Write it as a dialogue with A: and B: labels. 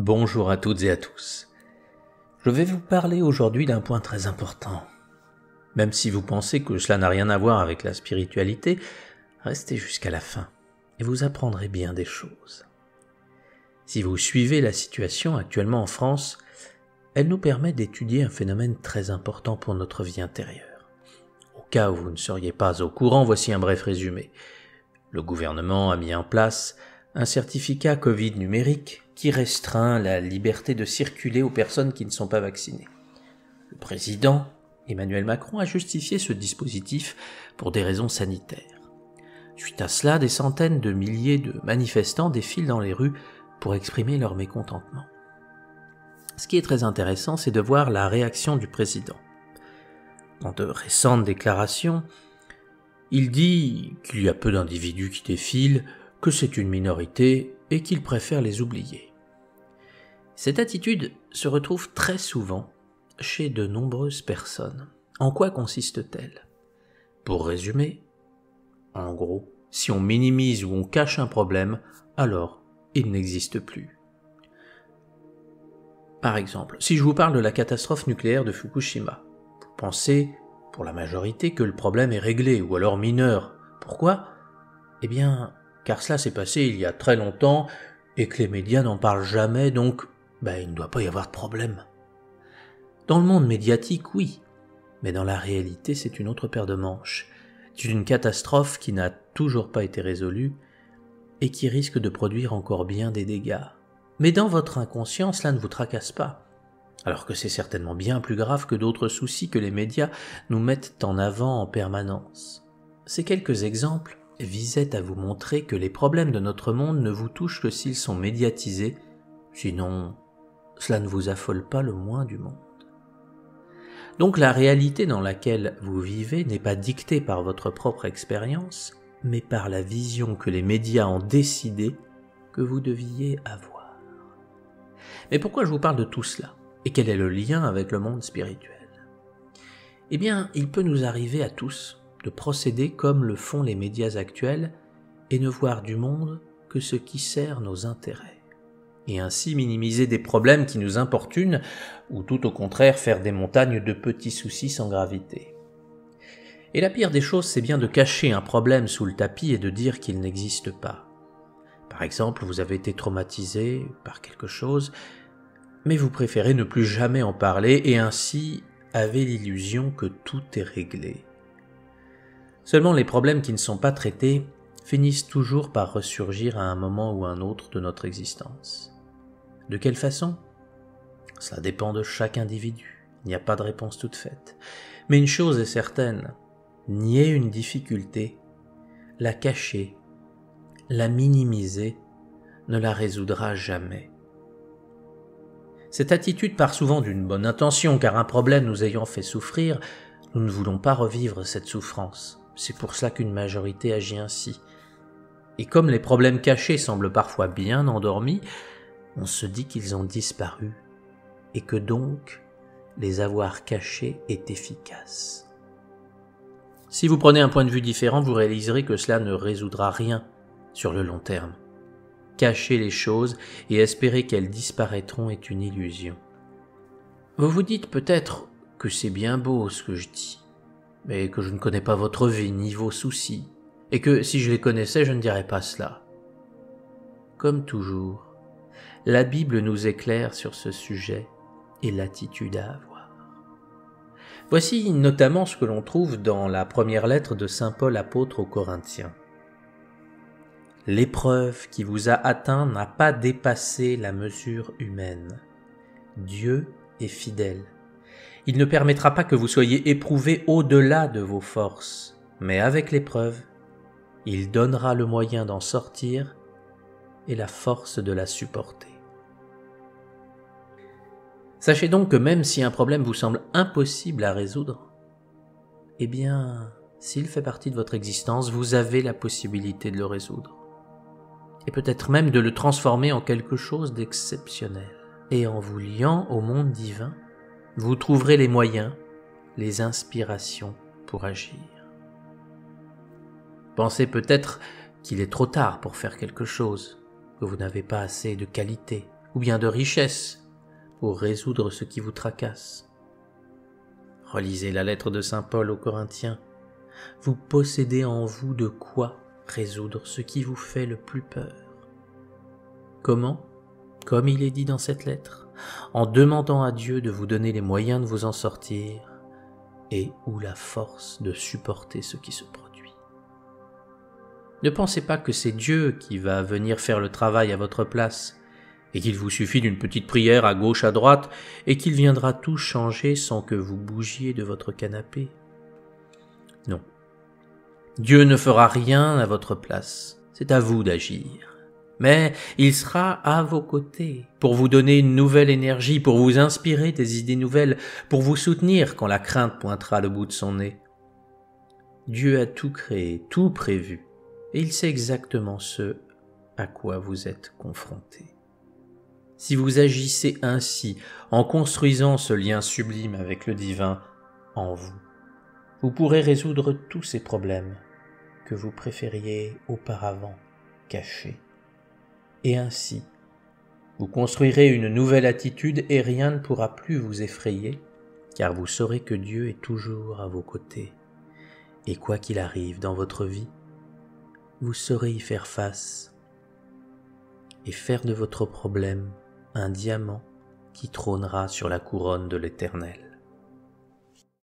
A: Bonjour à toutes et à tous. Je vais vous parler aujourd'hui d'un point très important. Même si vous pensez que cela n'a rien à voir avec la spiritualité, restez jusqu'à la fin et vous apprendrez bien des choses. Si vous suivez la situation actuellement en France, elle nous permet d'étudier un phénomène très important pour notre vie intérieure. Au cas où vous ne seriez pas au courant, voici un bref résumé. Le gouvernement a mis en place un certificat Covid numérique qui restreint la liberté de circuler aux personnes qui ne sont pas vaccinées. Le président Emmanuel Macron a justifié ce dispositif pour des raisons sanitaires. Suite à cela, des centaines de milliers de manifestants défilent dans les rues pour exprimer leur mécontentement. Ce qui est très intéressant, c'est de voir la réaction du président. Dans de récentes déclarations, il dit qu'il y a peu d'individus qui défilent, que c'est une minorité et qu'il préfère les oublier. Cette attitude se retrouve très souvent chez de nombreuses personnes. En quoi consiste-t-elle ? Pour résumer, en gros, si on minimise ou on cache un problème, alors il n'existe plus. Par exemple, si je vous parle de la catastrophe nucléaire de Fukushima, vous pensez, pour la majorité, que le problème est réglé ou alors mineur. Pourquoi ? Eh bien, car cela s'est passé il y a très longtemps et que les médias n'en parlent jamais, donc il ne doit pas y avoir de problème. Dans le monde médiatique, oui, mais dans la réalité, c'est une autre paire de manches. C'est une catastrophe qui n'a toujours pas été résolue et qui risque de produire encore bien des dégâts. Mais dans votre inconscient, cela ne vous tracasse pas, alors que c'est certainement bien plus grave que d'autres soucis que les médias nous mettent en avant en permanence. Ces quelques exemples visaient à vous montrer que les problèmes de notre monde ne vous touchent que s'ils sont médiatisés, sinon cela ne vous affole pas le moins du monde. Donc la réalité dans laquelle vous vivez n'est pas dictée par votre propre expérience, mais par la vision que les médias ont décidé que vous deviez avoir. Mais pourquoi je vous parle de tout cela ? Et quel est le lien avec le monde spirituel ? Eh bien, il peut nous arriver à tous de procéder comme le font les médias actuels et ne voir du monde que ce qui sert nos intérêts, et ainsi minimiser des problèmes qui nous importunent, ou tout au contraire faire des montagnes de petits soucis sans gravité. Et la pire des choses, c'est bien de cacher un problème sous le tapis et de dire qu'il n'existe pas. Par exemple, vous avez été traumatisé par quelque chose, mais vous préférez ne plus jamais en parler et ainsi avez l'illusion que tout est réglé. Seulement les problèmes qui ne sont pas traités finissent toujours par ressurgir à un moment ou un autre de notre existence. De quelle façon ? Cela dépend de chaque individu, il n'y a pas de réponse toute faite. Mais une chose est certaine, nier une difficulté, la cacher, la minimiser, ne la résoudra jamais. Cette attitude part souvent d'une bonne intention, car un problème nous ayant fait souffrir, nous ne voulons pas revivre cette souffrance. C'est pour cela qu'une majorité agit ainsi. Et comme les problèmes cachés semblent parfois bien endormis, on se dit qu'ils ont disparu, et que donc les avoir cachés est efficace. Si vous prenez un point de vue différent, vous réaliserez que cela ne résoudra rien sur le long terme. Cacher les choses et espérer qu'elles disparaîtront est une illusion. Vous vous dites peut-être que c'est bien beau ce que je dis, mais que je ne connais pas votre vie ni vos soucis, et que si je les connaissais, je ne dirais pas cela. Comme toujours, la Bible nous éclaire sur ce sujet et l'attitude à avoir. Voici notamment ce que l'on trouve dans la première lettre de saint Paul apôtre aux Corinthiens. L'épreuve qui vous a atteint n'a pas dépassé la mesure humaine. Dieu est fidèle. Il ne permettra pas que vous soyez éprouvés au-delà de vos forces, mais avec l'épreuve, il donnera le moyen d'en sortir et la force de la supporter. Sachez donc que même si un problème vous semble impossible à résoudre, eh bien, s'il fait partie de votre existence, vous avez la possibilité de le résoudre. Et peut-être même de le transformer en quelque chose d'exceptionnel. Et en vous liant au monde divin, vous trouverez les moyens, les inspirations pour agir. Pensez peut-être qu'il est trop tard pour faire quelque chose, que vous n'avez pas assez de qualité ou bien de richesse pour résoudre ce qui vous tracasse. Relisez la lettre de saint Paul aux Corinthiens. Vous possédez en vous de quoi résoudre ce qui vous fait le plus peur. Comment ? Comme il est dit dans cette lettre, en demandant à Dieu de vous donner les moyens de vous en sortir et ou la force de supporter ce qui se produit. Ne pensez pas que c'est Dieu qui va venir faire le travail à votre place et qu'il vous suffit d'une petite prière à gauche, à droite et qu'il viendra tout changer sans que vous bougiez de votre canapé. Non. Dieu ne fera rien à votre place, c'est à vous d'agir. Mais il sera à vos côtés pour vous donner une nouvelle énergie, pour vous inspirer des idées nouvelles, pour vous soutenir quand la crainte pointera le bout de son nez. Dieu a tout créé, tout prévu, et il sait exactement ce à quoi vous êtes confrontés. Si vous agissez ainsi, en construisant ce lien sublime avec le divin en vous, vous pourrez résoudre tous ces problèmes que vous préfériez auparavant cachés. Et ainsi, vous construirez une nouvelle attitude et rien ne pourra plus vous effrayer, car vous saurez que Dieu est toujours à vos côtés. Et quoi qu'il arrive dans votre vie, vous saurez y faire face et faire de votre problème un diamant qui trônera sur la couronne de l'Éternel.